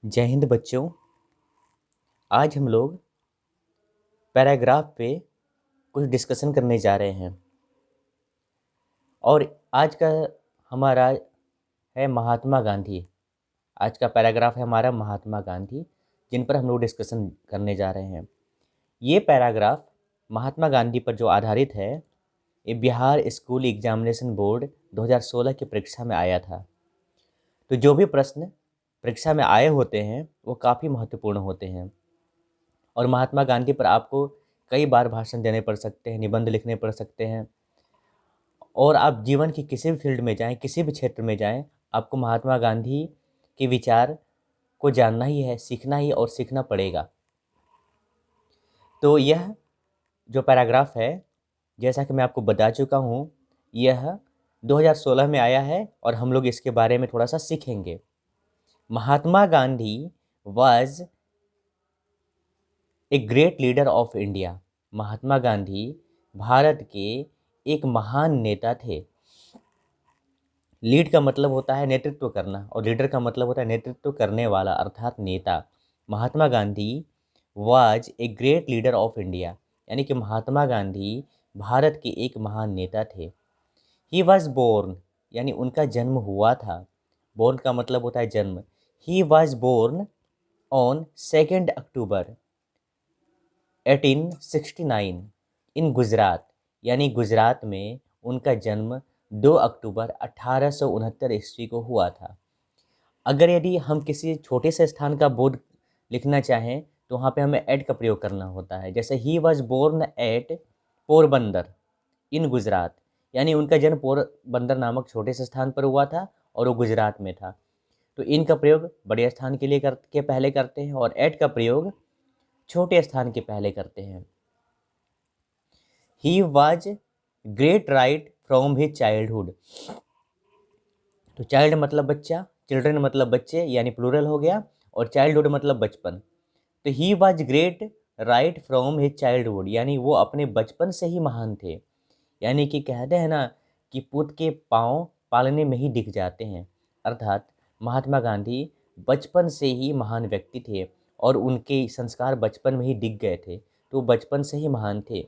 जय हिंद बच्चों। आज हम लोग पैराग्राफ पे कुछ डिस्कशन करने जा रहे हैं और आज का हमारा है महात्मा गांधी। आज का पैराग्राफ है हमारा महात्मा गांधी, जिन पर हम लोग डिस्कशन करने जा रहे हैं। ये पैराग्राफ महात्मा गांधी पर जो आधारित है, ये बिहार स्कूल एग्जामिनेशन बोर्ड 2016 की परीक्षा में आया था। तो जो भी प्रश्न परीक्षा में आए होते हैं वो काफ़ी महत्वपूर्ण होते हैं और महात्मा गांधी पर आपको कई बार भाषण देने पड़ सकते हैं, निबंध लिखने पड़ सकते हैं और आप जीवन की किसी भी फील्ड में जाएं, किसी भी क्षेत्र में जाएं, आपको महात्मा गांधी के विचार को जानना ही है, सीखना ही और सीखना पड़ेगा। तो यह जो पैराग्राफ है, जैसा कि मैं आपको बता चुका हूँ, यह 2016 में आया है और हम लोग इसके बारे में थोड़ा सा सीखेंगे। Mahatma Gandhi was a great leader of India. Mahatma Gandhi Bharat के एक महान नेता थे। लीड का मतलब होता है नेतृत्व करना और लीडर का मतलब होता है नेतृत्व करने वाला, अर्थात नेता। Mahatma Gandhi was a great leader of India, यानी कि महात्मा गांधी भारत के एक महान नेता थे। ही वॉज बोर्न, यानी उनका जन्म हुआ था। बोर्न का मतलब होता है जन्म। ही वॉज बोर्न ऑन 2 अक्टूबर 1869 इन गुजरात, यानी गुजरात में उनका जन्म 2 अक्टूबर 1869 ईस्वी को हुआ था। अगर यदि हम किसी छोटे से स्थान का बोर्ड लिखना चाहें तो वहाँ पे हमें एट का प्रयोग करना होता है। जैसे he was born at Porbandar in Gujarat, यानी उनका जन्म पोरबंदर नामक छोटे से स्थान पर हुआ था और वो गुजरात में था। तो इन का प्रयोग बड़े स्थान के लिए के पहले करते हैं और एट का प्रयोग छोटे स्थान के पहले करते हैं। He was great right from his childhood. तो चाइल्ड मतलब बच्चा, चिल्ड्रन मतलब बच्चे, यानी प्लूरल हो गया, और चाइल्डहुड मतलब बचपन। तो he was great right from his childhood, यानी वो अपने बचपन से ही महान थे। यानी कि कहते हैं ना कि पुत के पाँव पालने में ही दिख जाते हैं, अर्थात महात्मा गांधी बचपन से ही महान व्यक्ति थे और उनके संस्कार बचपन में ही दिख गए थे, तो बचपन से ही महान थे।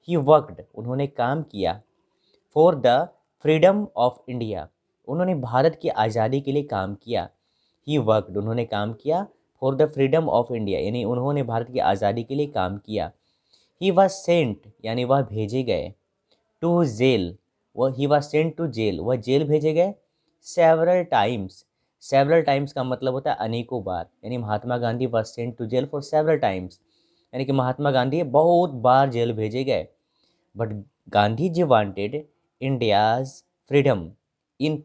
ही वर्कड, उन्होंने काम किया। For the freedom of India, उन्होंने भारत की आज़ादी के लिए काम किया। ही वर्कड, उन्होंने काम किया। For the freedom of India, यानी उन्होंने भारत की आज़ादी के लिए काम किया। ही वॉज सेंट, यानी वह भेजे गए। टू जेल, वह he was sent to jail, वह जेल भेजे गए। सेवरल टाइम्स, सेवरल टाइम्स का मतलब होता है अनेकों बार, यानी Mahatma Gandhi was sent to jail for several times, यानी कि महात्मा गांधी बहुत बार जेल भेजे गए। But Gandhi ji wanted India's freedom in a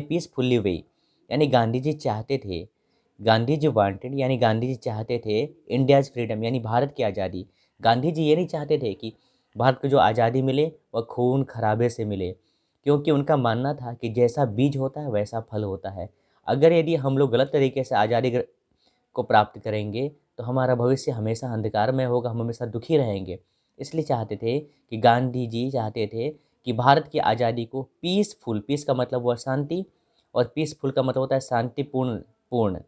peacefully way, यानी गांधी जी चाहते थे, गांधी जी वांटेड यानी गांधी जी चाहते थे इंडियाज फ्रीडम, यानी भारत की आज़ादी। गांधी जी ये नहीं चाहते थे कि भारत को जो आज़ादी मिले वह खून खराबे से मिले, क्योंकि उनका मानना था कि जैसा बीज होता है वैसा फल होता है। अगर यदि हम लोग गलत तरीके से आज़ादी को प्राप्त करेंगे तो हमारा भविष्य हमेशा अंधकार में होगा, हम हमेशा दुखी रहेंगे। इसलिए चाहते थे कि गांधी जी चाहते थे कि भारत की आज़ादी को पीसफुल, पीस का मतलब हुआ शांति और पीसफुल का मतलब होता है शांतिपूर्ण, पूर्ण,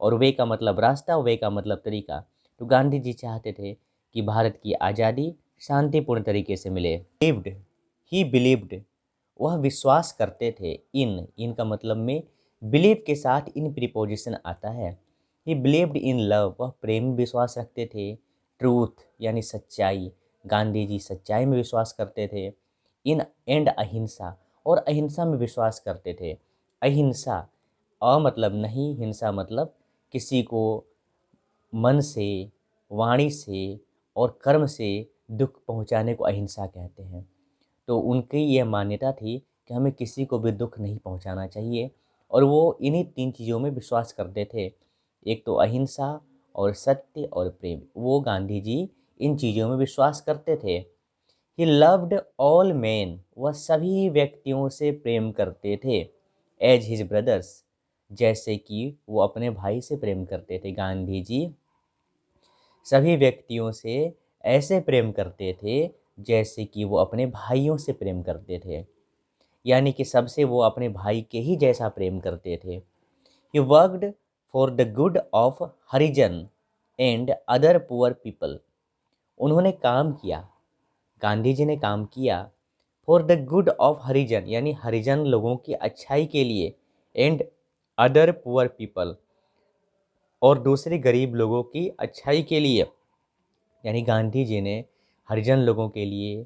और वे का मतलब रास्ता, वे का मतलब तरीका। तो गांधी जी चाहते थे कि भारत की आज़ादी शांतिपूर्ण तरीके से मिले। बिलीव्ड, ही बिलीव्ड, वह विश्वास करते थे। इन का मतलब में बिलीव के साथ इन प्रीपोजिशन आता है। ही बिलीव्ड इन लव, वह प्रेम में विश्वास रखते थे। ट्रूथ यानी सच्चाई, गांधी जी सच्चाई में विश्वास करते थे। इन एंड अहिंसा, और अहिंसा में विश्वास करते थे। अहिंसा, मतलब नहीं, हिंसा मतलब किसी को मन से, वाणी से और कर्म से दुख पहुंचाने को अहिंसा कहते हैं। तो उनकी यह मान्यता थी कि हमें किसी को भी दुख नहीं पहुंचाना चाहिए और वो इन्हीं 3 चीज़ों में विश्वास करते थे, एक तो अहिंसा और सत्य और प्रेम। वो गांधी जी इन चीज़ों में विश्वास करते थे। ही लव्ड ऑल मैन, वह सभी व्यक्तियों से प्रेम करते थे। एज हिज ब्रदर्स, जैसे कि वो अपने भाई से प्रेम करते थे। गांधी जी सभी व्यक्तियों से ऐसे प्रेम करते थे जैसे कि वो अपने भाइयों से प्रेम करते थे, यानी कि सबसे वो अपने भाई के ही जैसा प्रेम करते थे। He worked for the good of Harijan and other poor people. उन्होंने काम किया, गांधी जी ने काम किया फॉर द गुड ऑफ हरिजन यानी हरिजन लोगों की अच्छाई के लिए, एंड अदर पुअर पीपल और दूसरे गरीब लोगों की अच्छाई के लिए। यानी गांधी जी ने हरिजन लोगों के लिए,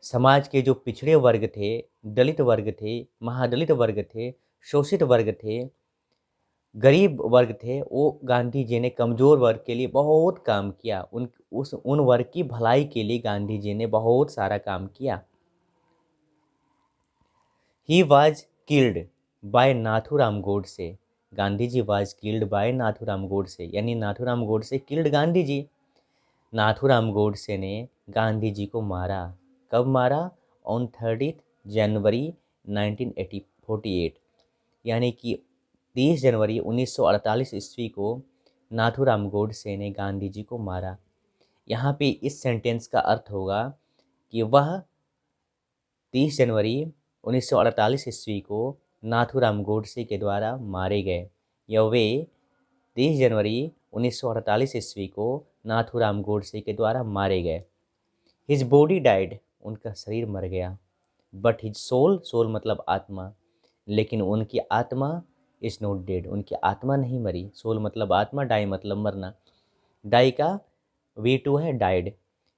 समाज के जो पिछड़े वर्ग थे, दलित वर्ग थे, महादलित वर्ग थे, शोषित वर्ग थे, गरीब वर्ग थे, वो गांधी जी ने कमज़ोर वर्ग के लिए बहुत काम किया। उन वर्ग की भलाई के लिए गांधी जी ने बहुत सारा काम किया। He was killed by Nathuram Godse. Gandhi ji was killed by Nathuram Godse यानी नाथूराम गोडसे किल्ड गांधी जी। नाथूराम गोडसे ने गांधी जी को मारा। कब मारा? ऑन 30 जनवरी 1948 यानी कि 30 जनवरी 1948 ईस्वी को नाथूराम गोडसे ने गांधी जी को मारा। यहाँ पे इस सेंटेंस का अर्थ होगा कि वह 30 जनवरी 1948 ईस्वी को नाथूराम गोडसे के द्वारा मारे गए, या वे 30 जनवरी 1948 ईस्वी को नाथूराम गोडसे के द्वारा मारे गए। हिज बॉडी डाइड, उनका शरीर मर गया। बट हिज सोल, सोल मतलब आत्मा, लेकिन उनकी आत्मा इज नॉट डेड, उनकी आत्मा नहीं मरी। सोल मतलब आत्मा, डाई मतलब मरना। डाई का V2 है डाइड,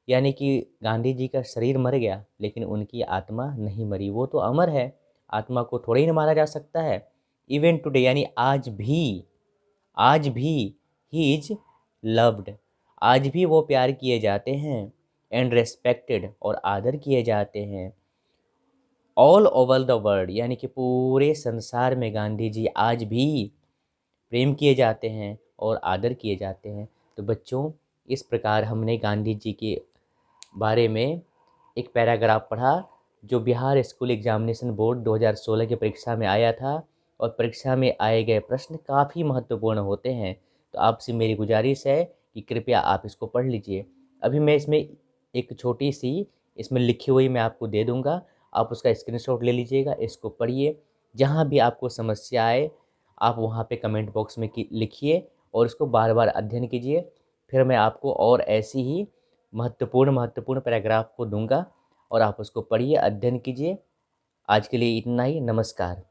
यानी कि गांधी जी का शरीर मर गया लेकिन उनकी आत्मा नहीं मरी, वो तो अमर है, आत्मा को थोड़े ही ना मारा जा सकता है। इवन टुडे यानी आज भी ही इज लव्ड, आज भी वो प्यार किए जाते हैं, एंड रेस्पेक्टेड और आदर किए जाते हैं, ऑल ओवर द वर्ल्ड यानी कि पूरे संसार में गांधी जी आज भी प्रेम किए जाते हैं और आदर किए जाते हैं। तो बच्चों, इस प्रकार हमने गांधी जी के बारे में एक पैराग्राफ पढ़ा जो बिहार स्कूल एग्जामिनेशन बोर्ड 2016 की परीक्षा में आया था, और परीक्षा में आए गए प्रश्न काफ़ी महत्वपूर्ण होते हैं। तो आपसे मेरी गुजारिश है कि कृपया आप इसको पढ़ लीजिए। अभी मैं इसमें एक छोटी सी इसमें लिखी हुई मैं आपको दे दूँगा, आप उसका स्क्रीनशॉट ले लीजिएगा, इसको पढ़िए। जहाँ भी आपको समस्या आए आप वहाँ पे कमेंट बॉक्स में लिखिए और इसको बार बार अध्ययन कीजिए। फिर मैं आपको और ऐसी ही महत्वपूर्ण पैराग्राफ को दूंगा और आप उसको पढ़िए, अध्ययन कीजिए। आज के लिए इतना ही। नमस्कार।